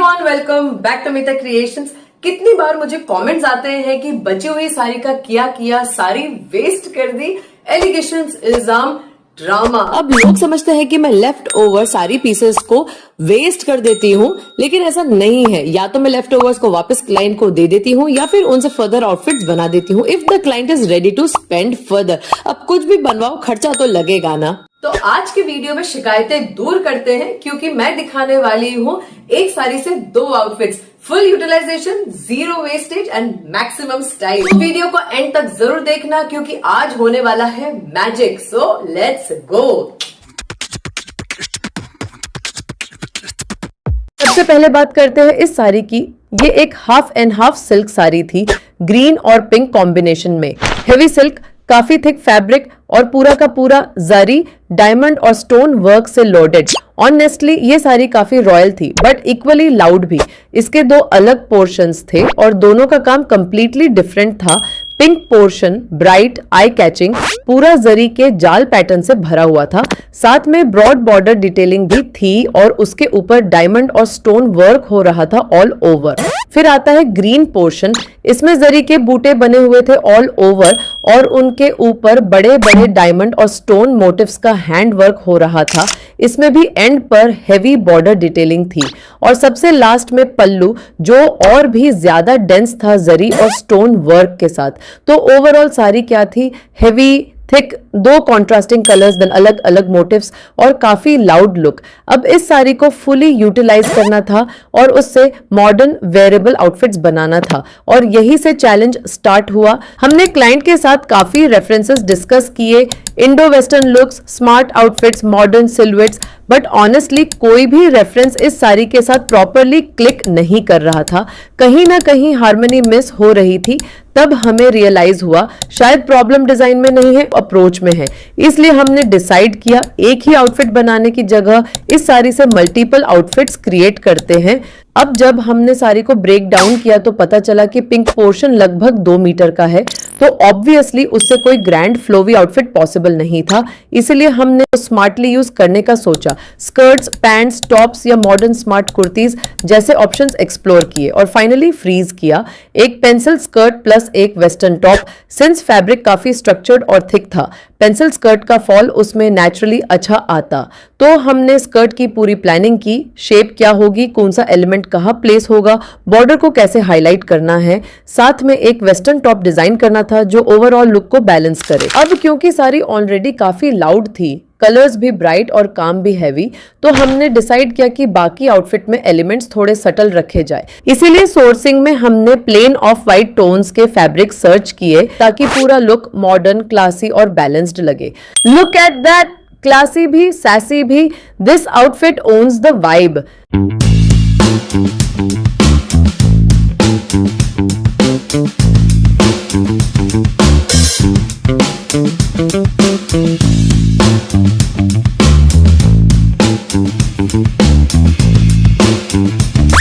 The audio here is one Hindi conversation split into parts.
एवरीवन, वेलकम बैक टू मिता क्रिएशंस। कितनी बार मुझे कमेंट्स आते हैं कि बची हुई साड़ी का क्या किया, साड़ी वेस्ट कर दी, एलिगेशंस, इल्जाम, ड्रामा। अब लोग समझते हैं कि मैं लेफ्ट ओवर सारी पीसेस को वेस्ट कर देती हूँ, लेकिन ऐसा नहीं है। या तो मैं लेफ्ट ओवर्स को वापस क्लाइंट को दे देती हूँ या फिर उनसे फर्दर आउटफिट्स बना देती हूँ if the client is ready to spend further. अब कुछ भी बनवाओ, खर्चा तो लगेगा ना। तो आज की वीडियो में शिकायतें दूर करते हैं, क्योंकि मैं दिखाने वाली हूँ एक साड़ी से दो outfits, full utilization, zero wastage and maximum style. Video को एंड तक जरूर देखना, क्योंकि आज होने वाला है मैजिक। So let's go. सबसे पहले बात करते हैं इस साड़ी की। ये एक half and half silk sari थी, ग्रीन और पिंक कॉम्बिनेशन में। हेवी सिल्क, काफी थिक फैब्रिक और पूरा का पूरा जरी, डायमंड और स्टोन वर्क से लोडेड। ऑनेस्टली ये साड़ी काफी रॉयल थी, बट इक्वली लाउड भी। इसके दो अलग पोर्शंस थे और दोनों का काम कंप्लीटली डिफरेंट था। Pink portion bright, eye catching, पूरा जरी के जाल पैटर्न से भरा हुआ था। साथ में ब्रॉड बॉर्डर डिटेलिंग भी थी और उसके ऊपर डायमंड और स्टोन वर्क हो रहा था ऑल ओवर। फिर आता है ग्रीन पोर्शन। इसमें जरी के बूटे बने हुए थे ऑल ओवर और उनके ऊपर बड़े बड़े डायमंड और स्टोन मोटिव्स का हैंड वर्क हो रहा था। इसमें भी एंड पर हेवी बॉर्डर डिटेलिंग थी। और सबसे लास्ट में पल्लू, जो और भी ज्यादा डेंस था जरी और स्टोन वर्क के साथ। तो ओवरऑल साड़ी क्या थी? हेवी, थिक, दो कॉन्ट्रास्टिंग कलर्स, देन अलग अलग मोटिव्स और काफी लाउड लुक। अब इस साड़ी को फुली यूटिलाइज करना था और उससे मॉडर्न वेयरेबल आउटफिट्स बनाना था, और यही से चैलेंज स्टार्ट हुआ। हमने क्लाइंट के साथ काफी रेफरेंसेस डिस्कस किए, Indo western looks, smart outfits, modern silhouettes, but honestly कोई भी रेफरेंस इस साड़ी के साथ प्रॉपरली क्लिक नहीं कर रहा था। कहीं ना कहीं हार्मनी मिस हो रही थी। तब हमें रियलाइज हुआ शायद प्रॉब्लम डिजाइन में नहीं है, अप्रोच में है। इसलिए हमने डिसाइड किया एक ही आउटफिट बनाने की जगह इस साड़ी से मल्टीपल आउटफिट्स क्रिएट करते हैं। अब जब हमने साड़ी को ब्रेक डाउन किया तो पता चला कि पिंक पोर्शन लगभग 2 मीटर का है, तो ऑब्वियसली उससे कोई ग्रैंड फ्लोवी आउटफिट पॉसिबल नहीं था। इसलिए हमने स्मार्टली यूज करने का सोचा। स्कर्ट्स, पैंट्स, टॉप्स या मॉडर्न स्मार्ट कुर्तीज जैसे ऑप्शंस एक्सप्लोर किए और फाइनली फ्रीज किया। एक पेंसिल स्कर्ट प्लस एक वेस्टर्न टॉप। सिंस फैब्रिक काफी स्ट्रक्चर्ड और थिक था, पेंसिल स्कर्ट का फॉल उसमें नेचुरली अच्छा आता। तो हमने स्कर्ट की पूरी प्लानिंग की, शेप क्या होगी, कौन सा एलिमेंट कहाँ प्लेस होगा, बॉर्डर को कैसे हाईलाइट करना है। साथ में एक वेस्टर्न टॉप डिजाइन करना था जो ओवरऑल लुक को बैलेंस करे। अब क्योंकि साड़ी ऑलरेडी काफी लाउड थी, कलर्स भी ब्राइट और काम भी हैवी, तो हमने डिसाइड किया कि बाकी आउटफिट में एलिमेंट्स थोड़े सटल रखे जाए। इसीलिए सोर्सिंग में हमने प्लेन ऑफ वाइट टोन्स के फैब्रिक सर्च किए ताकि पूरा लुक मॉडर्न, क्लासी और बैलेंस्ड लगे। लुक एट दैट, क्लासी भी, सैसी भी। This outfit owns the vibe.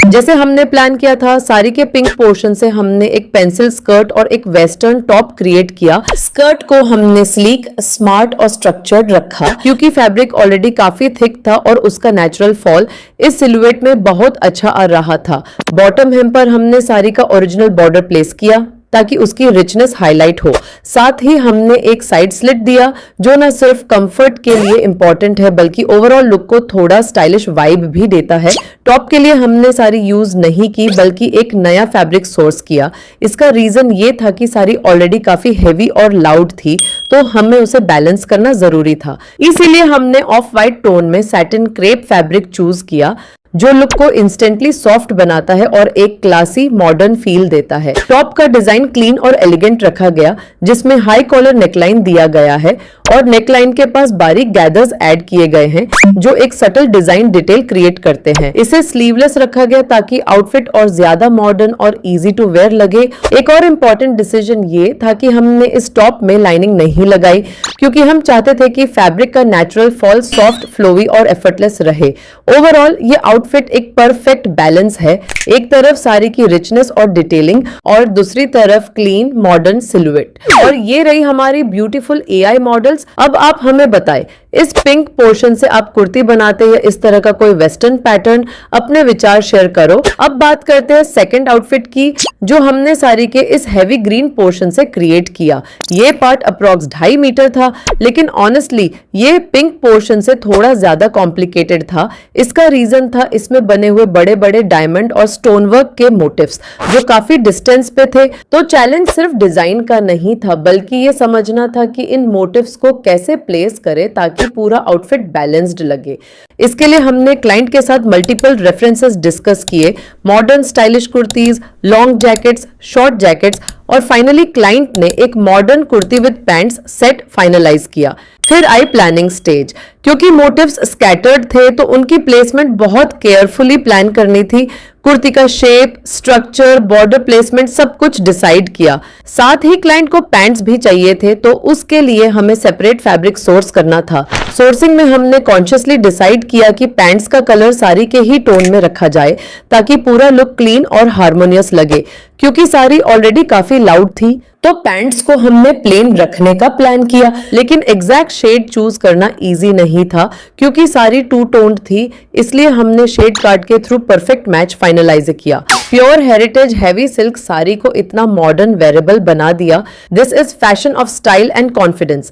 जैसे हमने प्लान किया था, साड़ी के पिंक पोर्शन से हमने एक पेंसिल स्कर्ट और एक वेस्टर्न टॉप क्रिएट किया। स्कर्ट को हमने स्लीक, स्मार्ट और स्ट्रक्चर्ड रखा, क्योंकि फैब्रिक ऑलरेडी काफी थिक था और उसका नेचुरल फॉल इस सिलुएट में बहुत अच्छा आ रहा था। बॉटम हेम पर हमने साड़ी का ओरिजिनल बॉर्डर प्लेस किया ताकि उसकी रिचनेस हाईलाइट हो। साथ ही हमने एक साइड स्लिट दिया, जो न सिर्फ कंफर्ट के लिए इंपॉर्टेंट है बल्कि ओवरऑल लुक को थोड़ा स्टाइलिश वाइब भी देता है। टॉप के लिए हमने साड़ी यूज नहीं की बल्कि एक नया फैब्रिक सोर्स किया। इसका रीजन ये था कि साड़ी ऑलरेडी काफी हेवी और लाउड थी, तो हमें उसे बैलेंस करना जरूरी था। इसीलिए हमने ऑफ वाइट टोन में सैटिन क्रेप फैब्रिक चूज किया, जो लुक को इंस्टेंटली सॉफ्ट बनाता है और एक क्लासी मॉडर्न फील देता है। टॉप का डिजाइन क्लीन और एलिगेंट रखा गया, जिसमें हाई कॉलर नेकलाइन दिया गया है और नेकलाइन के पास बारीक गैदर्स ऐड किए गए हैं, जो एक सटल डिजाइन डिटेल क्रिएट करते हैं। इसे स्लीवलेस रखा गया ताकि आउटफिट और ज्यादा मॉडर्न और इजी टू वेयर लगे। एक और इम्पोर्टेंट डिसीजन ये था कि हमने इस टॉप में लाइनिंग नहीं लगाई, क्योंकि हम चाहते थे कि फैब्रिक का नेचुरल फॉल सॉफ्ट, फ्लोवी और एफर्टलेस रहे। ओवरऑल ये आउटफिट एक परफेक्ट बैलेंस है, एक तरफ साड़ी की रिचनेस और डिटेलिंग और दूसरी तरफ क्लीन मॉडर्न सिलुएट। और ये रही हमारी ब्यूटीफुल एआई मॉडल्स। अब आप हमें बताएं, इस पिंक पोर्शन से आप कुर्ती बनाते या इस तरह का कोई वेस्टर्न पैटर्न? अपने विचार शेयर करो। अब बात करते हैं सेकंड आउटफिट की, जो हमने साड़ी के इस हैवी ग्रीन पोर्शन से क्रिएट किया। ये पार्ट अप्रॉक्स 2.5 मीटर था, लेकिन ऑनेस्टली ये पिंक पोर्शन से थोड़ा ज्यादा कॉम्प्लिकेटेड था। इसका रीजन था इसमें बने हुए बड़े बड़े डायमंड और स्टोन वर्क के मोटिव्स जो काफी डिस्टेंस पे थे। तो चैलेंज सिर्फ डिजाइन का नहीं था, बल्कि ये समझना था कि इन मोटिव्स को कैसे प्लेस करें ताकि पूरा आउटफिट बैलेंस्ड लगे। इसके लिए हमने क्लाइंट के साथ मल्टीपल रेफरेंसेस डिस्कस किए, modern stylish kurtis, long jackets, short jackets, और फाइनली क्लाइंट ने एक modern kurti with pants set finalize किया। फिर आई प्लानिंग स्टेज। क्योंकि मोटिव्स स्कैटर्ड थे तो उनकी प्लेसमेंट बहुत केयरफुली प्लान करनी थी। कुर्ती का शेप, स्ट्रक्चर, बॉर्डर प्लेसमेंट सब कुछ डिसाइड किया। साथ ही क्लाइंट को पैंट्स भी चाहिए थे, तो उसके लिए हमें सेपरेट फैब्रिक सोर्स करना था। सोर्सिंग में हमने कॉन्शियसली डिसाइड किया कि पैंट्स का कलर साड़ी के ही टोन में रखा जाए ताकि पूरा लुक क्लीन और हार्मोनियस लगे। क्योंकि साड़ी ऑलरेडी काफी लाउड थी तो पैंट्स को हमने प्लेन रखने का प्लान किया, लेकिन एग्जैक्ट शेड चूज करना इजी नहीं था क्योंकि सारी टू टोन्ड थी। इसलिए हमने शेड कार्ड के थ्रू परफेक्ट मैच फाइनलाइज किया। Pure heritage heavy silk sari को इतना मॉडर्न वेरेबल बना दिया। This is fashion of style and confidence.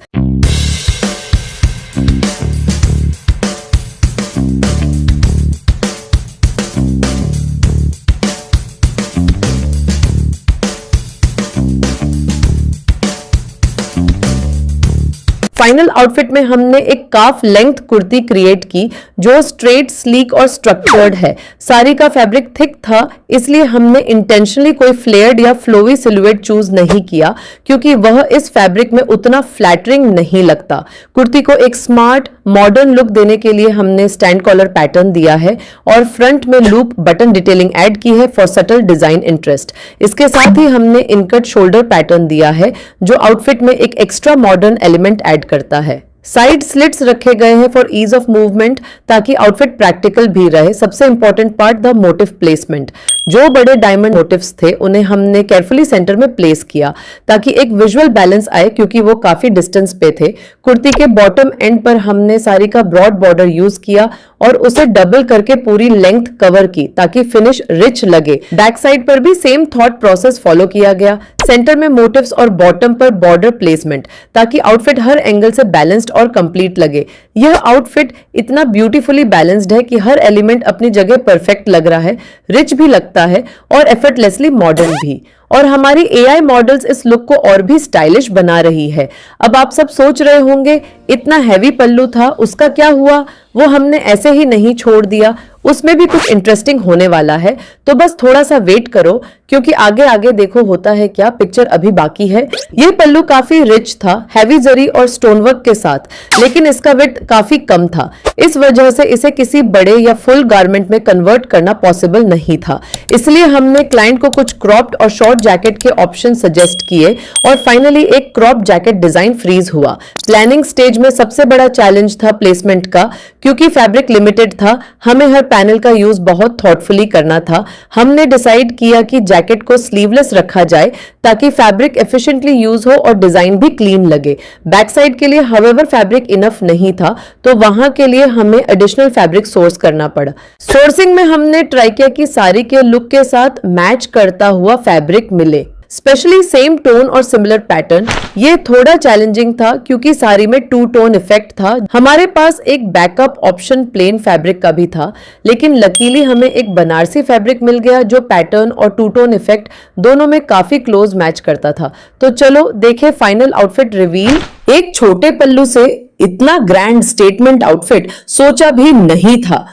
Final outfit में हमने एक काफ लेंथ कुर्ती क्रिएट की जो स्ट्रेट, स्लीक और स्ट्रक्चर्ड है। साड़ी का फैब्रिक थिक था, इसलिए हमने इंटेंशनली कोई फ्लेयर्ड या फ्लोवी सिलुएट चूज नहीं किया क्योंकि वह इस फैब्रिक में उतना फ्लैटरिंग नहीं लगता। कुर्ती को एक स्मार्ट मॉडर्न लुक देने के लिए हमने स्टैंड कॉलर पैटर्न दिया है और फ्रंट में लूप बटन डिटेलिंग ऐड की है फॉर सटल डिजाइन इंटरेस्ट। इसके साथ ही हमने इनकट शोल्डर पैटर्न दिया है जो आउटफिट में एक एक्स्ट्रा मॉडर्न एलिमेंट ऐड करता है। साइड स्लिट्स रखे गए हैं फॉर ईज ऑफ मूवमेंट ताकि आउटफिट प्रैक्टिकल भी रहे। सबसे important part the motive placement. जो बड़े डायमंड मोटिव्स थे उन्हें हमने केयरफुली सेंटर में प्लेस किया ताकि एक विजुअल बैलेंस आए क्योंकि वो काफी डिस्टेंस पे थे। कुर्ती के बॉटम एंड पर हमने साड़ी का ब्रॉड बॉर्डर यूज किया और उसे डबल करके पूरी लेंथ कवर की ताकि फिनिश रिच लगे। बैक साइड पर भी सेम थॉट प्रोसेस फॉलो किया गया। सेंटर में मोटिव्स और बॉटम पर बॉर्डर प्लेसमेंट ताकि आउटफिट हर एंगल से बैलेंस्ड और कंप्लीट लगे। यह आउटफिट इतना ब्यूटीफुली बैलेंस्ड है कि हर एलिमेंट अपनी जगह परफेक्ट लग रहा है, रिच भी लगता है और एफर्टलेसली मॉडर्न भी। और हमारी एआई मॉडल्स इस लुक को और भी स्टाइलिश बना रही है। अब आप सब सोच रहे होंगे इतना हैवी पल्लू था, उसका क्या हुआ? वो हमने ऐसे ही नहीं छोड़ दिया, उसमें भी कुछ इंटरेस्टिंग होने वाला है। तो बस थोड़ा सा वेट करो क्योंकि आगे आगे देखो होता है क्या, पिक्चर अभी बाकी है। ये पल्लू काफी रिच था, हैवी जरी और स्टोनवर्क के साथ, लेकिन इसका विड्थ काफी कम था। इस वजह से इसे किसी बड़े या फुल गारमेंट में कन्वर्ट करना पॉसिबल नहीं था। इसलिए हमने क्लाइंट को कुछ क्रॉप्ड और शॉर्ट जैकेट के ऑप्शन सजेस्ट किए और फाइनली एक क्रॉप जैकेट डिजाइन फ्रीज हुआ। प्लानिंग स्टेज में सबसे बड़ा चैलेंज था प्लेसमेंट का क्योंकि फैब्रिक लिमिटेड था। हमें हर पैनल का यूज बहुत थॉटफुली करना था। हमने डिसाइड किया कि जैकेट को स्लीवलेस रखा जाए ताकि फैब्रिक एफिशिएंटली यूज हो और डिजाइन भी क्लीन लगे। बैक साइड के लिए हाउएवर फैब्रिक इनफ नहीं था तो वहां के लिए हमें एडिशनल फैब्रिक सोर्स करना पड़ा। सोर्सिंग में हमने ट्राई किया कि साड़ी के लुक के साथ मैच करता हुआ फैब्रिक मिले, स्पेशली सेम टोन और सिमिलर पैटर्न। ये थोड़ा चैलेंजिंग था क्योंकि साड़ी में टू टोन इफेक्ट था। हमारे पास एक बैकअप ऑप्शन प्लेन फैब्रिक का भी था, लेकिन लकीली हमें एक बनारसी फैब्रिक मिल गया जो पैटर्न और टू टोन इफेक्ट दोनों में काफी क्लोज मैच करता था। तो चलो देखें फाइनल आउटफिट रिवील। एक छोटे पल्लू से इतना ग्रैंड स्टेटमेंट आउटफिट सोचा भी नहीं था।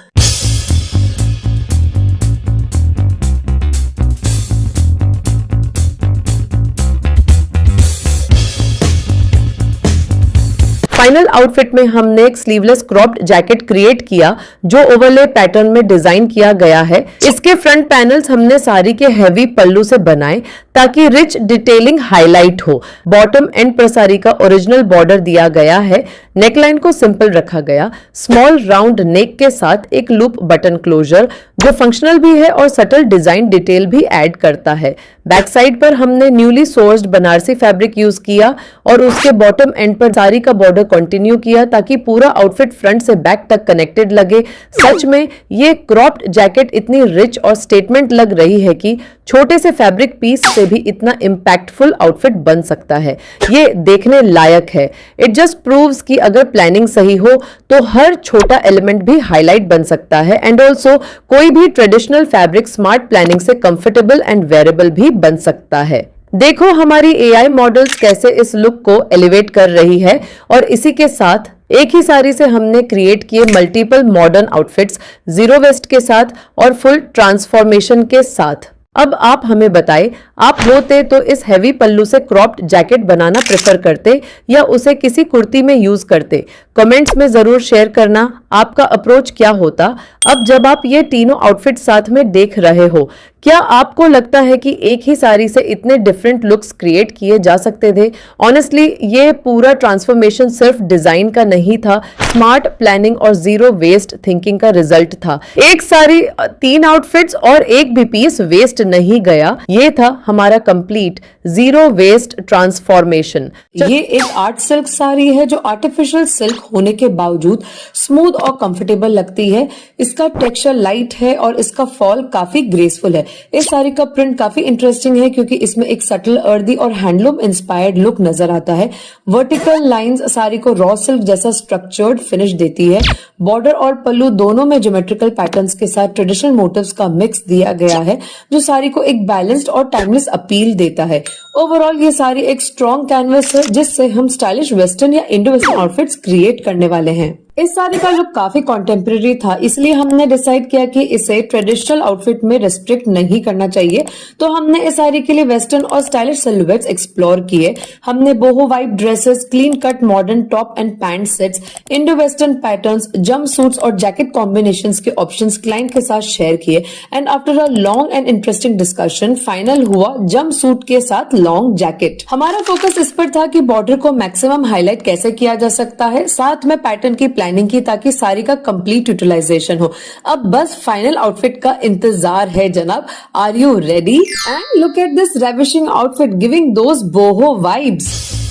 फाइनल आउटफिट में हमने एक स्लीवलेस क्रॉप्ड जैकेट क्रिएट किया जो ओवरले पैटर्न में डिजाइन किया गया है। इसके फ्रंट पैनल्स हमने साड़ी के हैवी पल्लू से बनाए ताकि रिच डिटेलिंग हाईलाइट हो। बॉटम एंड पर साड़ी का ओरिजिनल बॉर्डर दिया गया है। नेकलाइन को सिंपल रखा गया। स्मॉल राउंड नेक के साथ एक लूप बटन क्लोजर जो फंक्शनल भी है और सटल डिजाइन डिटेल भी ऐड करता है। बैक साइड पर हमने newly sourced Banarasi fabric use किया और उसके बॉटम एंड पर साड़ी का बॉर्डर कंटिन्यू किया ताकि पूरा आउटफिट फ्रंट से बैक तक कनेक्टेड लगे। सच में ये क्रॉप्ड जैकेट इतनी रिच और स्टेटमेंट लग रही है कि छोटे से फैब्रिक पीस से भी इतना इम्पैक्टफुल आउटफिट बन सकता है। ये देखने लायक है। इट जस्ट प्रूव्स कि अगर प्लानिंग सही हो तो हर छोटा एलिमेंट भी हाईलाइट बन सकता है एंड ऑल्सो कोई भी ट्रेडिशनल फैब्रिक स्मार्ट प्लानिंग से कंफर्टेबल एंड वेरेबल भी बन सकता है। देखो हमारी एआई मॉडल्स कैसे इस लुक को एलिवेट कर रही है और इसी के साथ एक ही साड़ी से हमने क्रिएट किए multiple modern outfits zero waste के साथ और फुल ट्रांसफॉर्मेशन के साथ। अब आप हमें बताएं, आप होते तो इस हैवी पल्लू से क्रॉप्ड जैकेट बनाना प्रेफर करते या उसे किसी कुर्ती में यूज करते? कमेंट्स में जरूर शेयर करना आपका अप्रोच क्या होता। अब जब आप ये तीनों आउटफिट साथ में देख रहे हो, क्या आपको लगता है कि एक ही साड़ी से इतने डिफरेंट लुक्स क्रिएट किए जा सकते थे? ऑनेस्टली ये पूरा ट्रांसफॉर्मेशन सिर्फ डिजाइन का नहीं था, स्मार्ट प्लानिंग और जीरो वेस्ट थिंकिंग का रिजल्ट था। एक साड़ी, तीन आउटफिट्स और एक भी पीस वेस्ट नहीं गया। ये था हमारा कंप्लीट जीरो वेस्ट ट्रांसफॉर्मेशन। ये एक आर्ट सिल्क साड़ी है जो आर्टिफिशियल सिल्क होने के बावजूद स्मूथ और कंफर्टेबल लगती है। इसका टेक्सचर लाइट है और इसका फॉल काफी ग्रेसफुल है। इस साड़ी का प्रिंट काफी इंटरेस्टिंग है क्योंकि इसमें एक सटल अर्दी और हैंडलूम इंस्पायर्ड लुक नजर आता है। वर्टिकल लाइंस साड़ी को रॉ सिल्क जैसा स्ट्रक्चर्ड फिनिश देती है। बॉर्डर और पल्लू दोनों में ज्योमेट्रिकल पैटर्न्स के साथ ट्रेडिशनल मोटिव्स का मिक्स दिया गया है जो साड़ी को एक बैलेंस्ड और टाइमलेस अपील देता है। ओवरऑल ये साड़ी एक स्ट्रॉन्ग कैनवस है जिससे हम स्टाइलिश वेस्टर्न या इंडो वेस्टर्न आउटफिट्स क्रिएट करने वाले हैं। इस साड़ी का लुक काफी कॉन्टेम्परेरी था, इसलिए हमने डिसाइड किया कि इसे ट्रेडिशनल आउटफिट में रिस्ट्रिक्ट नहीं करना चाहिए। तो हमने इस साड़ी के लिए वेस्टर्न और स्टाइलिश सिलुएट्स एक्सप्लोर किए। हमने बोहो vibe dresses, clean cut modern top and pant sets, Indo western patterns, jump suits और जैकेट कॉम्बिनेशंस के ऑप्शंस क्लाइंट के साथ शेयर किए and after a long and interesting discussion final हुआ जंप सूट के साथ लॉन्ग जैकेट। हमारा फोकस इस पर था कि बॉर्डर को मैक्सिमम हाईलाइट कैसे किया जा सकता है, साथ में पैटर्न की प्लानिंग की ताकि साड़ी का कंप्लीट यूटिलाइजेशन हो। अब बस फाइनल आउटफिट का इंतजार है जनाब। Are you ready? And look at this ravishing outfit giving those boho vibes.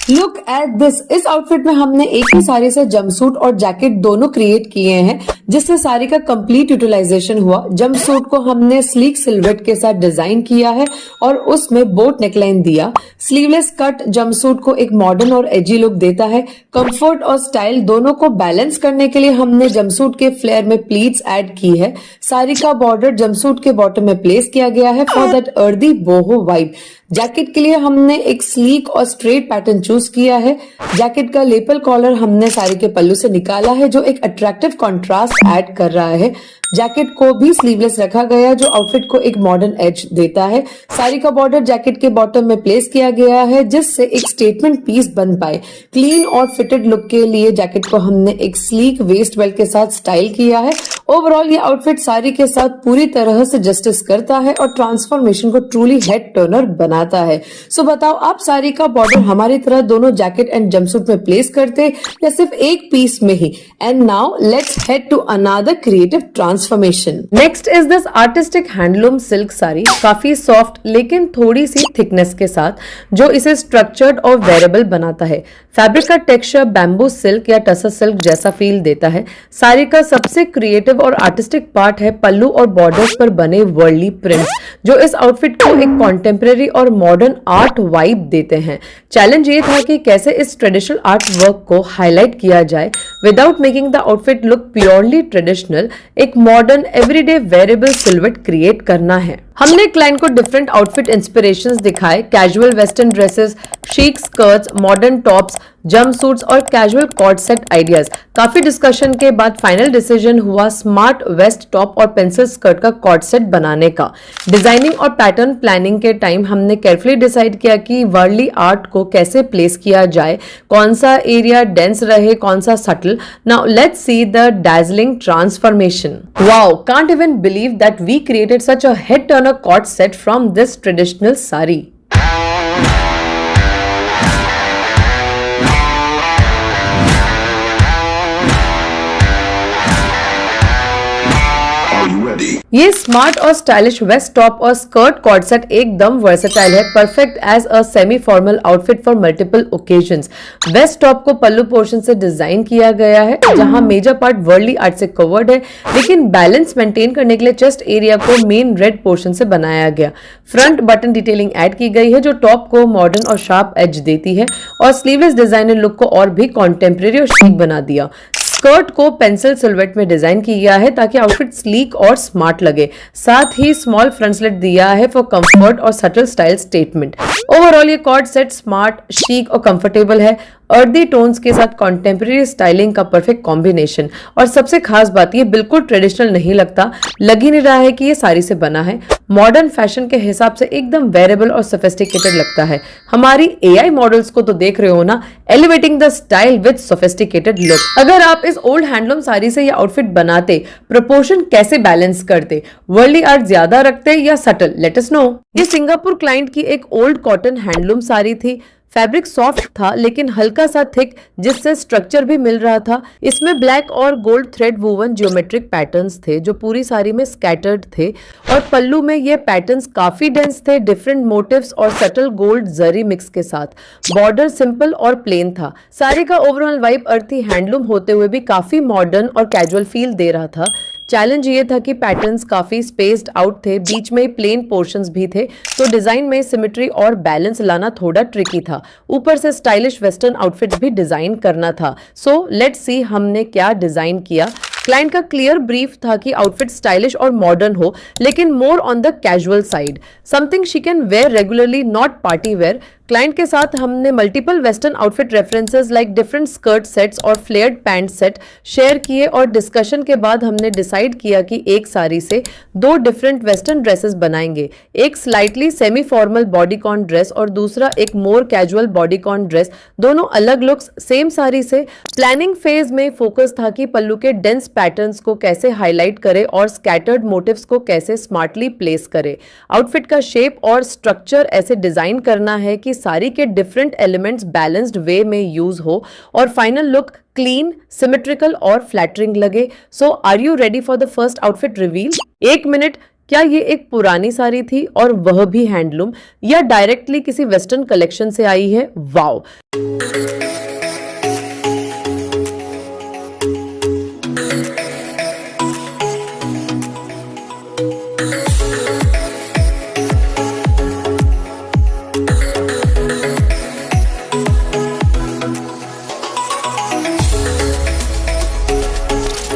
Look at this. इस आउटफिट में हमने एक ही साड़ी से जंपसूट और जैकेट दोनों क्रिएट किए हैं जिससे साड़ी का कंप्लीट यूटिलाइजेशन हुआ। जंपसूट को हमने स्लीक सिल्हूट के साथ डिजाइन किया है और उसमें बोट नेकलाइन दिया। स्लीवलेस कट जंपसूट को एक मॉडर्न और एजी लुक देता है। कंफर्ट और स्टाइल दोनों को बैलेंस करने के लिए हमने जंपसूट के फ्लेयर में प्लीट्स ऐड की है। साड़ी का बॉर्डर जंपसूट के बॉटम में प्लेस किया गया है for that earthy बोहो vibe. Jacket के लिए हमने एक स्लीक और स्ट्रेट पैटर्न चूज किया है। जैकेट का लेपल कॉलर हमने साड़ी के पल्लू से निकाला है जो एक अट्रैक्टिव कंट्रास्ट ऐड कर रहा है। जैकेट को भी स्लीवलेस रखा गया जो आउटफिट को एक मॉडर्न एज देता है। साड़ी का बॉर्डर जैकेट के बॉटम में प्लेस किया गया है जिससे एक स्टेटमेंट पीस बन पाए। क्लीन और फिटेड लुक के लिए जैकेट को हमने एक स्लीक वेस्ट बेल्ट के साथ स्टाइल किया है। ओवरऑल ये आउटफिट साड़ी के साथ पूरी तरह से जस्टिस करता है और ट्रांसफॉर्मेशन को ट्रूली हेड टर्नर बनाता है। सो बताओ, आप साड़ी का बॉर्डर हमारी तरह दोनों जैकेट एंड जंपसूट में प्लेस करते या सिर्फ एक पीस में ही? And now let's head to another creative transformation. Next is this artistic handloom silk sari, काफी सॉफ्ट लेकिन थोड़ी सी थिकनेस के साथ, जो इसे स्ट्रक्चर्ड और वेरेबल बनाता है। फैब्रिक का टेक्सचर बैम्बू सिल्क या टसर सिल्क जैसा फील देता है। साड़ी का सबसे क्रिएटिव और आर्टिस्टिक पार्ट है पल्लू और बॉर्डर्स पर बने वर्ल्डली प्रिंट्स, जो इस आउटफिट को एक कॉन्टेम्परेरी और मॉडर्न आर्ट वाइब देते हैं। चैलेंज ये था कि कैसे इस ट्रेडिशनल आर्ट वर्क को हाईलाइट किया जाए without making the outfit look purely traditional. एक modern everyday wearable silhouette create करना है। हमने क्लाइंट को डिफरेंट आउटफिट इंस्पिरेशंस दिखाए, casual western dresses, chic skirts, modern tops, jumpsuits और कैजुअल कॉर्ड सेट आइडियाज। काफी डिस्कशन के बाद फाइनल डिसीजन हुआ स्मार्ट वेस्ट टॉप और पेंसिल स्कर्ट का कॉर्ड सेट बनाने का। डिजाइनिंग और पैटर्न प्लानिंग के टाइम हमने केयरफुली डिसाइड किया कि वर्ली आर्ट को कैसे प्लेस किया जाए, कौन सा एरिया डेंस रहे, कौन सा subtle. Now let's see the dazzling transformation. Wow, can't even believe that we created such a head turner cord set from this traditional sari. ये स्मार्ट और स्टाइलिश वेस्ट टॉप और स्कर्ट कॉर्ड सेट एकदम वर्सेटाइल है, perfect as a semi formal outfit for multiple occasions. Waist top को पल्लू पोर्शन से डिजाइन किया गया है, जहां मेजर पार्ट वर्ली आर्ट से कवर्ड है, लेकिन बैलेंस मेंटेन करने के लिए चेस्ट एरिया को मेन रेड पोर्शन से बनाया गया। फ्रंट बटन डिटेलिंग ऐड की गई है जो टॉप को मॉडर्न और शार्प एज देती है, और स्लीवलेस डिजाइन ने लुक को और भी कॉन्टेम्परेरी और शीक बना दिया। स्कर्ट को पेंसिल सिल्हूएट में डिजाइन किया है ताकि आउटफिट स्लीक और स्मार्ट लगे। साथ ही स्मॉल फ्रंट स्लिट दिया है फॉर कंफर्ट और सटल स्टाइल स्टेटमेंट। ओवरऑल ये कॉर्ड सेट स्मार्ट, शीक और कंफर्टेबल है। अर्दी टोन्स के साथ कॉन्टेम्परेरी स्टाइलिंग का परफेक्ट कॉम्बिनेशन, और सबसे खास बात ये बिल्कुल ट्रेडिशनल नहीं लगता, लग ही नहीं रहा है कि ये साड़ी से बना है। मॉडर्न फैशन के हिसाब से एकदम वेरेबल और सोफिस्टिकेटेड लगता है। हमारी एआई मॉडल्स को तो देख रहे हो ना, elevating the style with sophisticated look. अगर आप इस ओल्ड हैंडलूम साड़ी से ये आउटफिट बनाते, प्रोपोर्शन कैसे बैलेंस करते, वर्ली आर्ट ज्यादा रखते या सटल? Let us know. ये सिंगापुर क्लाइंट की एक ओल्ड कॉटन हैंडलूम साड़ी थी। फैब्रिक सॉफ्ट था लेकिन हल्का सा थिक, जिससे स्ट्रक्चर भी मिल रहा था। इसमें ब्लैक और gold thread woven geometric patterns थे जो पूरी साड़ी में स्कैटर्ड थे, और पल्लू में ये पैटर्न्स काफी डेंस थे, डिफरेंट मोटिव्स और सटल गोल्ड जरी मिक्स के साथ। बॉर्डर सिंपल और प्लेन था। साड़ी का ओवरऑल वाइब अर्थी हैंडलूम होते हुए भी काफी मॉडर्न और कैजुअल फील दे रहा था। चैलेंज ये था कि पैटर्न्स काफी स्पेस्ड आउट थे, बीच में प्लेन पोर्शंस भी थे, तो डिजाइन में सिमेट्री और बैलेंस लाना थोड़ा ट्रिकी था। ऊपर से स्टाइलिश वेस्टर्न आउटफिट भी डिजाइन करना था। सो लेट्स सी हमने क्या डिजाइन किया। क्लाइंट का क्लियर ब्रीफ था कि आउटफिट स्टाइलिश और मॉडर्न हो, लेकिन more on the casual side, something she can wear regularly, not party wear. Client के साथ हमने multiple western outfit references like different skirt sets और फ्लेयर्ड पैंट सेट शेयर किए, और डिस्कशन के बाद हमने डिसाइड किया कि एक साड़ी से दो डिफरेंट वेस्टर्न ड्रेसेस बनाएंगे, एक slightly semi formal bodycon dress और दूसरा एक मोर कैजुअल बॉडीकॉन ड्रेस। दोनों अलग लुक्स सेम साड़ी से। प्लानिंग फेज में फोकस था कि पल्लू के डेंस पैटर्न्स को कैसे हाईलाइट करे और स्कैटर्ड मोटिव्स को कैसे स्मार्टली प्लेस करे। आउटफिट का शेप और स्ट्रक्चर ऐसे डिजाइन करना है कि साड़ी के डिफरेंट एलिमेंट्स बैलेंस्ड वे में यूज हो और फाइनल लुक क्लीन, सिमेट्रिकल और फ्लैटरिंग लगे। So are you ready for the first outfit reveal? एक मिनट, क्या ये एक पुरानी साड़ी थी और वह भी हैंडलूम, या डायरेक्टली किसी वेस्टर्न कलेक्शन से आई है? वाओ!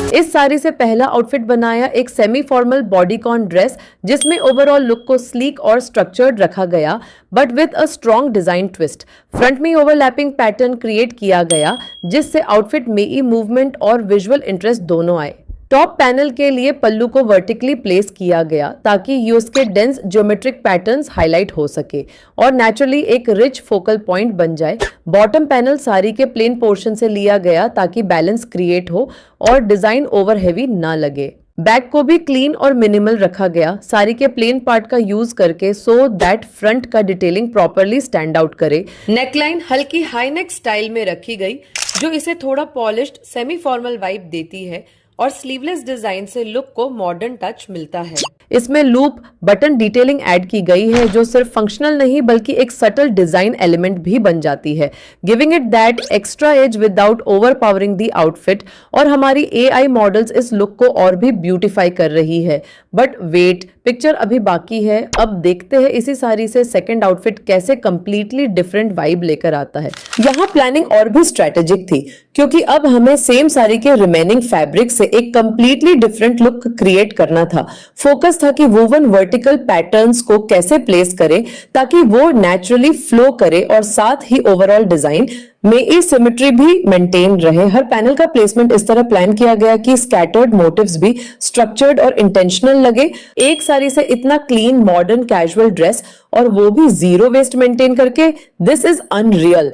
इस साड़ी से पहला आउटफिट बनाया एक सेमी फॉर्मल बॉडीकॉन ड्रेस, जिसमें ओवरऑल लुक को स्लीक और स्ट्रक्चर्ड रखा गया, but with a strong design twist. Front में ओवरलैपिंग पैटर्न क्रिएट किया गया, जिससे आउटफिट में ई मूवमेंट और विजुअल इंटरेस्ट दोनों आए। टॉप पैनल के लिए पल्लू को वर्टिकली प्लेस किया गया ताकि उसके डेंस ज्योमेट्रिक पैटर्न्स हाईलाइट हो सके और नेचुरली एक रिच फोकल पॉइंट बन जाए। बॉटम पैनल साड़ी के प्लेन पोर्शन से लिया गया ताकि बैलेंस क्रिएट हो और डिजाइन ओवर हैवी ना लगे। बैक को भी क्लीन और मिनिमल रखा गया साड़ी के प्लेन पार्ट का यूज करके, सो दैट फ्रंट का डिटेलिंग प्रॉपरली स्टैंड आउट करे। नेकलाइन हल्की हाई नेक स्टाइल में रखी गई, जो इसे थोड़ा पॉलिश्ड सेमी फॉर्मल वाइब देती है, और स्लीवलेस डिजाइन से लुक को मॉडर्न टच मिलता है। इसमें लूप बटन डिटेलिंग ऐड की गई है, जो सिर्फ फंक्शनल नहीं बल्कि एक सटल डिजाइन एलिमेंट भी बन जाती है, giving it that extra edge without overpowering the outfit. और हमारी एआई मॉडल्स इस लुक को और भी ब्यूटीफाई कर रही है। बट वेट, पिक्चर अभी बाकी है। अब देखते हैं इसी साड़ी से सेकंड आउटफिट कैसे कंप्लीटली डिफरेंट वाइब लेकर आता है। यहाँ प्लानिंग और भी स्ट्रेटेजिक थी, क्योंकि अब हमें सेम साड़ी के रिमेनिंग फैब्रिक से एक कंप्लीटली डिफरेंट लुक क्रिएट करना था। फोकस था कि वोवन वर्टिकल वर्टिकल पैटर्न्स को कैसे प्लेस करें ताकि वो नेचुरली फ्लो करे और साथ ही ओवरऑल डिजाइन में एसिमेट्री भी मेंटेन रहे। हर पैनल का प्लेसमेंट इस तरह प्लान किया गया कि स्कैटर्ड मोटिव्स भी स्ट्रक्चर्ड और इंटेंशनल लगे। एक साड़ी से इतना क्लीन मॉडर्न कैजुअल ड्रेस और वो भी जीरो वेस्ट मेंटेन करके, this is unreal.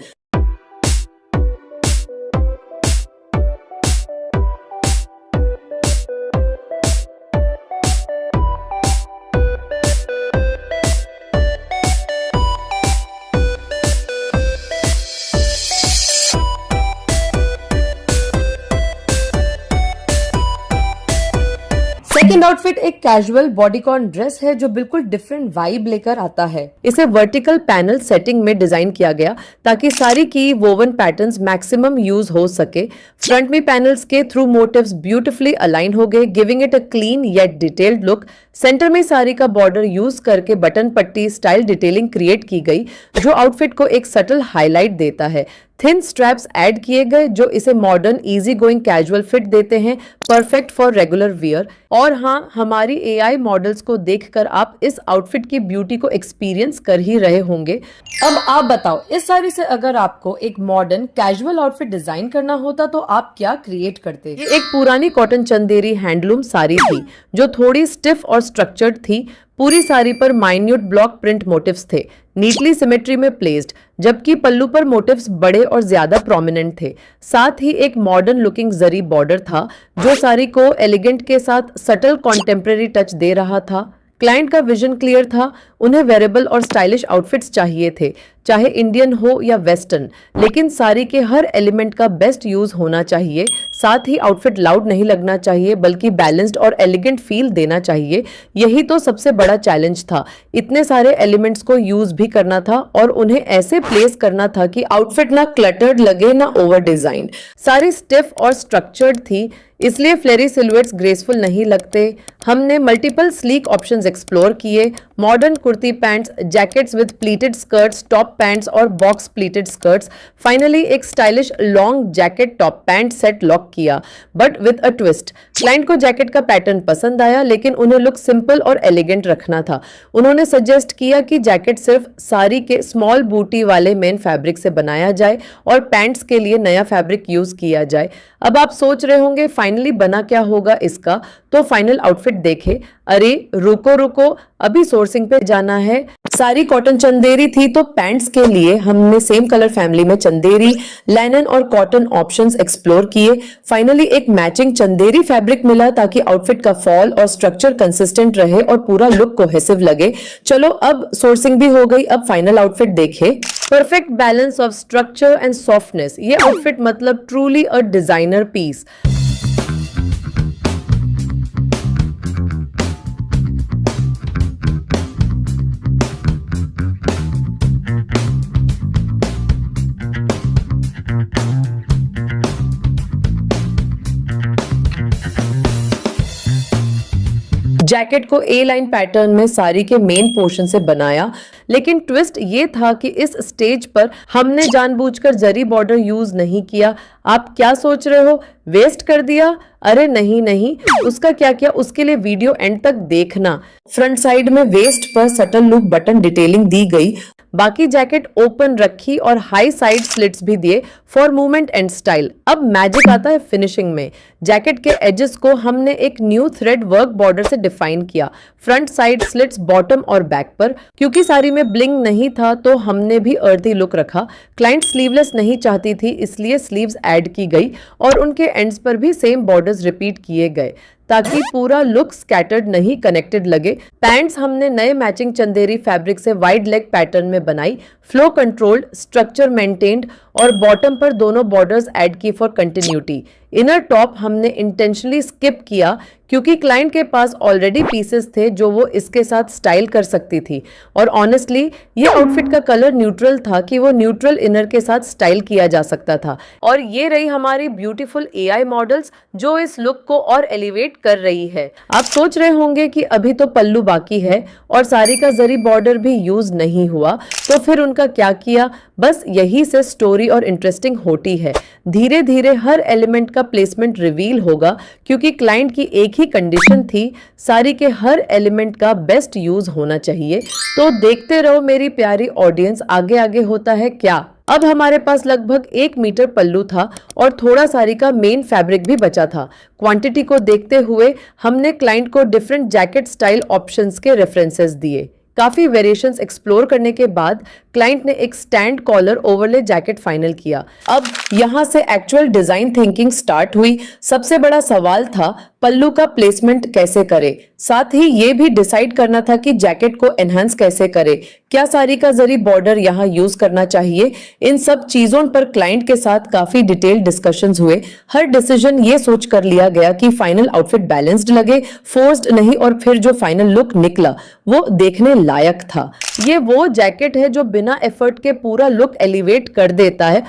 Second outfit एक कैजुअल बॉडीकॉन ड्रेस है जो बिल्कुल डिफरेंट वाइब लेकर आता है। इसे वर्टिकल पैनल सेटिंग में डिजाइन किया गया ताकि साड़ी की वोवन पैटर्न्स मैक्सिमम यूज हो सके। फ्रंट में पैनल्स के थ्रू मोटिव्स ब्यूटिफुली अलाइन हो गए, giving it a clean yet detailed look. Centre में साड़ी का बॉर्डर यूज करके बटन पट्टी स्टाइल डिटेलिंग क्रिएट की गई जो आउटफिट को एक सटल हाईलाइट देता है। थिन स्ट्रैप्स ऐड किए गए जो इसे modern easy going casual fit देते हैं, परफेक्ट फॉर रेगुलर वियर। और हाँ, हमारी एआई मॉडल्स को देखकर आप इस आउटफिट की ब्यूटी को एक्सपीरियंस कर ही रहे होंगे। अब आप बताओ, इस साड़ी से अगर आपको एक मॉडर्न कैजुअल आउटफिट डिजाइन करना होता तो आप क्या क्रिएट करते? ये एक पुरानी कॉटन चंदेरी हैंडलूम साड़ी थी जो थोड़ी स्टिफ और स्ट्रक्चर्ड थी। पूरी साड़ी पर माइन्यूट ब्लॉक प्रिंट मोटिव्स थे, नीटली सिमेट्री में प्लेस्ड, जबकि पल्लू पर मोटिव्स बड़े और ज्यादा प्रोमिनेंट थे। साथ ही एक मॉडर्न लुकिंग जरी बॉर्डर था जो साड़ी को एलिगेंट के साथ सटल कॉन्टेम्परेरी टच दे रहा था। क्लाइंट का विजन क्लियर था, उन्हें वेरेबल और स्टाइलिश आउटफिट्स चाहिए थे, चाहे इंडियन हो या वेस्टर्न, लेकिन साड़ी के हर एलिमेंट का बेस्ट यूज होना चाहिए। साथ ही आउटफिट लाउड नहीं लगना चाहिए बल्कि बैलेंस्ड और एलिगेंट फील देना चाहिए। यही तो सबसे बड़ा चैलेंज था, इतने सारे एलिमेंट्स को यूज भी करना था और उन्हें ऐसे प्लेस करना था कि आउटफिट ना क्लटर्ड लगे ना ओवर डिजाइन। सारी स्टिफ और स्ट्रक्चर्ड थी, इसलिए फ्लेरी सिलुएट्स ग्रेसफुल नहीं लगते। हमने मल्टीपल स्लीक ऑप्शंस एक्सप्लोर किए, modern kurti pants, jackets with pleated skirts, top pants और बॉक्स प्लीटेड स्कर्ट्स। फाइनली एक stylish long jacket top pant set lock किया, but with a twist. Client को जैकेट का पैटर्न पसंद आया लेकिन उन्हें लुक सिंपल और एलिगेंट रखना था। उन्होंने सजेस्ट किया कि जैकेट सिर्फ साड़ी के स्मॉल बूटी वाले मेन फैब्रिक से बनाया जाए और पैंट्स के लिए नया फैब्रिक यूज किया जाए। अब आप सोच रहे होंगे फाइनली बना क्या होगा इसका, तो फाइनल आउटफिट देखे। अरे रुको रुको, अभी सोर्सिंग पे जाना है। सारी कॉटन चंदेरी थी तो पैंट्स के लिए हमने सेम कलर फैमिली में चंदेरी, लैनन और कॉटन ऑप्शंस एक्सप्लोर किए। फाइनली एक मैचिंग चंदेरी फैब्रिक मिला ताकि आउटफिट का फॉल और स्ट्रक्चर कंसिस्टेंट रहे और पूरा लुक कोहेसिव लगे। चलो अब सोर्सिंग भी हो गई, अब फाइनल आउटफिट देखे। Perfect balance of structure and softness, ये आउटफिट मतलब truly a designer piece. Jacket को ए लाइन पैटर्न में साड़ी के मेन पोर्शन से बनाया, लेकिन ट्विस्ट ये था कि इस स्टेज पर हमने जानबूझकर जरी बॉर्डर यूज नहीं किया। आप क्या सोच रहे हो, वेस्ट कर दिया? अरे नहीं नहीं, उसका क्या किया उसके लिए वीडियो एंड तक देखना। फ्रंट साइड में वेस्ट पर सटल लूप बटन डिटेलिंग दी गई, बाकी जैकेट ओपन रखी और हाई साइड स्लिट्स भी दिए फॉर मूवमेंट एंड स्टाइल। अब मैजिक आता है फिनिशिंग में। जैकेट के एजेस को हमने एक न्यू थ्रेड वर्क बॉर्डर से डिफाइन किया, फ्रंट साइड स्लिट्स बॉटम और बैक पर। क्योंकि साड़ी में ब्लिंग नहीं था तो हमने भी अर्थी लुक रखा। क्लाइंट स्लीवलेस नहीं चाहती थी इसलिए स्लीव्स ऐड की गई और उनके एंड्स पर भी सेम बॉर्डर्स रिपीट किए गए ताकि पूरा लुक स्कैटर्ड नहीं कनेक्टेड लगे। पैंट्स हमने नए मैचिंग चंदेरी फैब्रिक से वाइड लेग पैटर्न में बनाई, फ्लो कंट्रोल्ड, स्ट्रक्चर मेंटेन्ड और बॉटम पर दोनों बॉर्डर्स ऐड की फॉर कंटिन्यूटी। इनर टॉप हमने इंटेंशनली स्किप किया क्योंकि क्लाइंट के पास ऑलरेडी पीसेस थे जो वो इसके साथ स्टाइल कर सकती थी और ऑनेस्टली ये आउटफिट का कलर न्यूट्रल था कि वो न्यूट्रल इनर के साथ स्टाइल किया जा सकता था। और ये रही हमारी ब्यूटीफुल एआई मॉडल्स जो इस लुक को और एलिवेट कर रही है। आप सोच रहे होंगे कि अभी तो पल्लू बाकी है और साड़ी का जरी बॉर्डर भी यूज नहीं हुआ, तो फिर उनका क्या किया? बस यही से स्टोरी और इंटरेस्टिंग होती है। धीरे धीरे हर एलिमेंट का प्लेसमेंट रिवील होगा क्योंकि क्लाइंट की एक ही कंडीशन थी, साड़ी के हर एलिमेंट का बेस्ट यूज होना चाहिए। तो देखते रहो मेरी प्यारी ऑडियंस, आगे आगे होता है क्या। अब हमारे पास लगभग 1 मीटर पल्लू था और थोड़ा साड़ी का मेन फैब्रिक भी बचा था। क्वांटिटी को देखते हुए हमने क्लाइंट को डिफरेंट जैकेट स्टाइल ऑप्शंस के रेफरेंसेस दिए। काफी वेरिएशंस एक्सप्लोर करने के बाद क्लाइंट ने एक stand collar overlay jacket final किया। अब यहां से एक्चुअल डिजाइन थिंकिंग स्टार्ट हुई। सबसे बड़ा सवाल था पल्लू का प्लेसमेंट कैसे करे, साथ ही ये भी डिसाइड करना था कि जैकेट को एनहांस कैसे करे, क्या साड़ी का जरी बॉर्डर यहाँ यूज करना चाहिए। इन सब चीजों पर क्लाइंट के साथ काफी डिटेल्ड डिस्कशंस हुए। हर डिसीजन ये सोच कर लिया गया कि फाइनल आउटफिट बैलेंस्ड लगे, फोर्स्ड नहीं, और फिर जो फाइनल लुक निकला वो देखने लायक था। ये वो जैकेट है जो बिना एफर्ट के पूरा लुक एलिवेट कर देता है।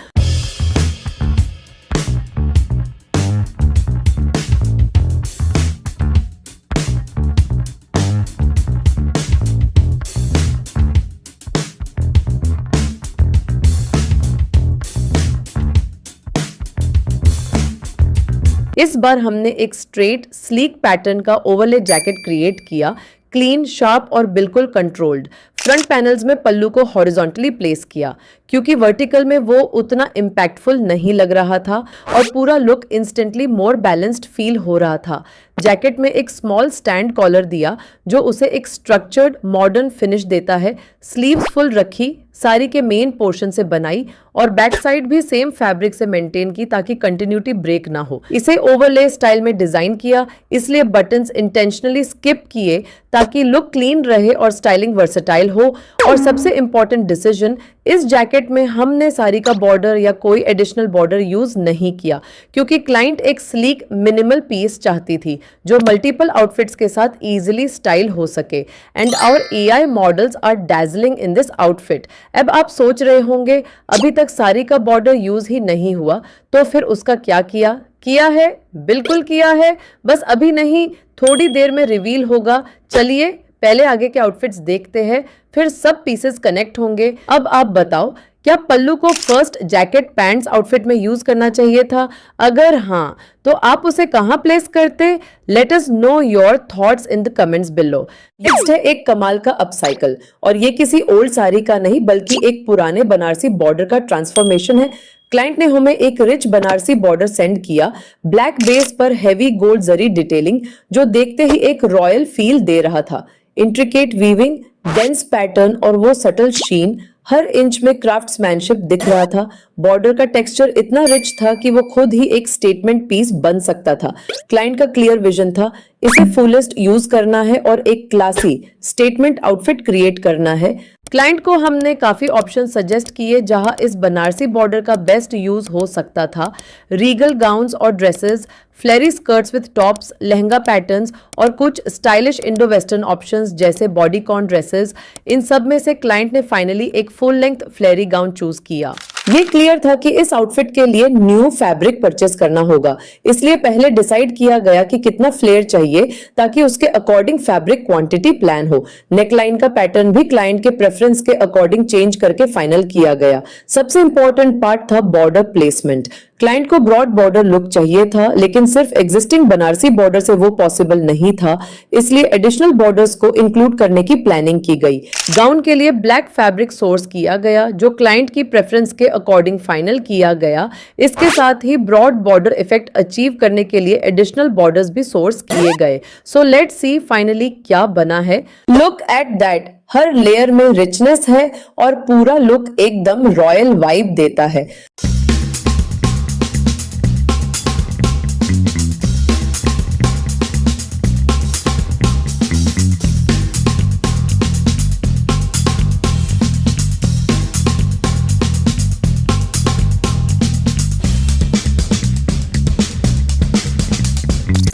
इस बार हमने एक स्ट्रेट स्लीक पैटर्न का ओवरले जैकेट क्रिएट किया, क्लीन, शार्प और बिल्कुल कंट्रोल्ड। फ्रंट पैनल्स में पल्लू को हॉरिजॉन्टली प्लेस किया क्योंकि वर्टिकल में वो उतना इम्पैक्टफुल नहीं लग रहा था और पूरा लुक इंस्टेंटली मोर बैलेंस्ड फील हो रहा था। जैकेट में एक स्मॉल स्टैंड कॉलर दिया जो उसे एक स्ट्रक्चर्ड मॉडर्न फिनिश देता है। स्लीव्स फुल रखी, साड़ी के मेन पोर्शन से बनाई और बैक साइड भी सेम फैब्रिक से मेंटेन की ताकि कंटिन्यूटी ब्रेक ना हो। इसे ओवरले स्टाइल में डिजाइन किया, इसलिए बटन्स इंटेंशनली स्किप किए ताकि लुक क्लीन रहे और स्टाइलिंग वर्सेटाइल हो। और सबसे इंपॉर्टेंट डिसीजन, इस जैकेट में हमने साड़ी का बॉर्डर या कोई एडिशनल बॉर्डर यूज नहीं किया क्योंकि क्लाइंट एक स्लीक मिनिमल पीस चाहती थी जो मल्टीपल आउटफिट्स के साथ इजीली स्टाइल हो सके। And our AI models are dazzling in this outfit. अब आप सोच रहे होंगे अभी तक साड़ी का बॉर्डर यूज ही नहीं हुआ, तो फिर उसका क्या किया है? बिल्कुल किया है, बस अभी नहीं, थोड़ी देर में रिवील होगा। चलिए पहले आगे के आउटफिट्स देखते हैं, फिर सब पीसेस कनेक्ट होंगे। अब आप बताओ, क्या पल्लू को फर्स्ट जैकेट पैंट्स आउटफिट में यूज करना चाहिए था? अगर हाँ, तो आप उसे कहां प्लेस करते? Let us know your thoughts in the comments below. Next है एक कमाल का अपसाइकल, और ये किसी ओल्ड साड़ी का नहीं बल्कि एक पुराने बनारसी बॉर्डर का ट्रांसफॉर्मेशन है। क्लाइंट ने हमें एक रिच बनारसी बॉर्डर सेंड किया, ब्लैक बेस पर हैवी गोल्ड जरी डिटेलिंग जो देखते ही एक रॉयल फील दे रहा था। इंट्रिकेट वीविंग, डेंस पैटर्न और वो सटल शीन, हर इंच में क्राफ्ट्समैनशिप दिख रहा था। बॉर्डर का टेक्सचर इतना रिच था कि वो खुद ही एक स्टेटमेंट पीस बन सकता था। क्लाइंट का क्लियर विजन था, इसे फुलेस्ट यूज करना है और एक क्लासी स्टेटमेंट आउटफिट क्रिएट करना है। क्लाइंट को हमने काफी ऑप्शन सजेस्ट किए जहां इस बनारसी बॉर्डर का बेस्ट यूज हो सकता था। रीगल गाउन्स और dresses, flary skirts with tops, lehenga patterns और कुछ स्टाइलिश इंडो वेस्टर्न ऑप्शंस जैसे बॉडीकॉन ड्रेसेस। इन सब में से क्लाइंट ने फाइनली एक full length flary gown choose किया। ये क्लियर था कि इस आउटफिट के लिए न्यू फैब्रिक परचेस करना होगा, इसलिए पहले डिसाइड किया गया कि कितना फ्लेयर चाहिए ताकि उसके अकॉर्डिंग फैब्रिक क्वांटिटी प्लान हो। नेकलाइन का पैटर्न भी क्लाइंट के प्रेफरेंस के अकॉर्डिंग चेंज करके फाइनल किया गया। सबसे इंपॉर्टेंट पार्ट था बॉर्डर प्लेसमेंट। क्लाइंट को ब्रॉड बॉर्डर लुक चाहिए था, लेकिन सिर्फ एग्जिस्टिंग बनारसी बॉर्डर से वो पॉसिबल नहीं था, इसलिए एडिशनल बॉर्डर्स को इंक्लूड करने की प्लानिंग की गई। गाउन के लिए ब्लैक फैब्रिक सोर्स किया गया जो क्लाइंट की प्रेफरेंस के अकॉर्डिंग फाइनल किया गया। इसके साथ ही ब्रॉड बॉर्डर इफेक्ट अचीव करने के लिए एडिशनल बॉर्डर्स भी सोर्स किए गए। सो लेट्स सी फाइनली क्या बना है। Look at that, her layer में रिचनेस है और पूरा लुक एकदम रॉयल वाइब देता है।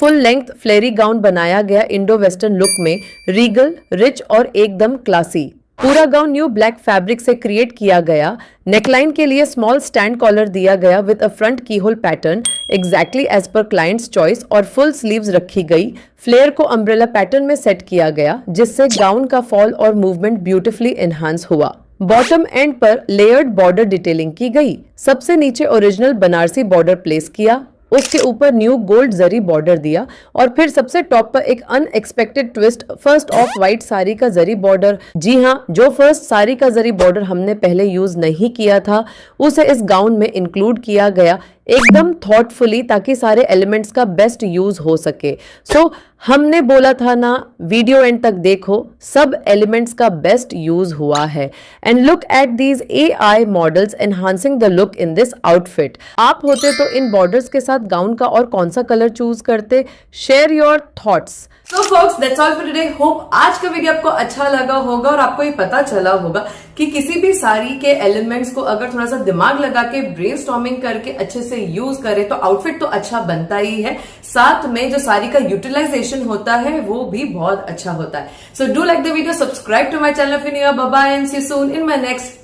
फुल लेंथ फ्लेरी गाउन बनाया गया इंडो वेस्टर्न लुक में, रीगल, रिच और एकदम क्लासी। पूरा गाउन न्यू ब्लैक फैब्रिक से क्रिएट किया गया। नेकलाइन के लिए स्मॉल स्टैंड कॉलर दिया गया with a front key hole pattern exactly as per client's choice और फुल स्लीव्स रखी गई। फ्लेयर को अम्ब्रेला पैटर्न में सेट किया गया जिससे गाउन का फॉल और मूवमेंट ब्यूटिफुली एनहांस हुआ। बॉटम एंड पर लेयर्ड बॉर्डर डिटेलिंग की गई। सबसे नीचे ओरिजिनल बनारसी बॉर्डर प्लेस किया, उसके ऊपर न्यू गोल्ड जरी बॉर्डर दिया और फिर सबसे टॉप पर एक unexpected twist, first of white sari का जरी बॉर्डर। जी हाँ, जो फर्स्ट साड़ी का जरी बॉर्डर हमने पहले यूज नहीं किया था उसे इस गाउन में इंक्लूड किया गया, एकदम थॉटफुली, ताकि सारे एलिमेंट्स का बेस्ट यूज हो सके। सो हमने बोला था ना, वीडियो एंड तक देखो, सब एलिमेंट्स का बेस्ट यूज हुआ है। And look at these AI models enhancing the look in this outfit. आप होते तो इन बॉर्डर्स के साथ गाउन का और कौन सा कलर चूज करते? Share your thoughts. So focus, that's all for today. Hope आज का वीडियो आपको अच्छा लगा होगा और आपको ये पता चला होगा कि किसी भी साड़ी के एलिमेंट्स को अगर थोड़ा सा दिमाग लगा के ब्रेनस्टॉर्मिंग करके अच्छे से यूज करे तो आउटफिट तो अच्छा बनता ही है, साथ में जो साड़ी का यूटिलाइजेशन होता है वो भी बहुत अच्छा होता है। So do like the video, subscribe to my channel, bye bye and see you soon in my next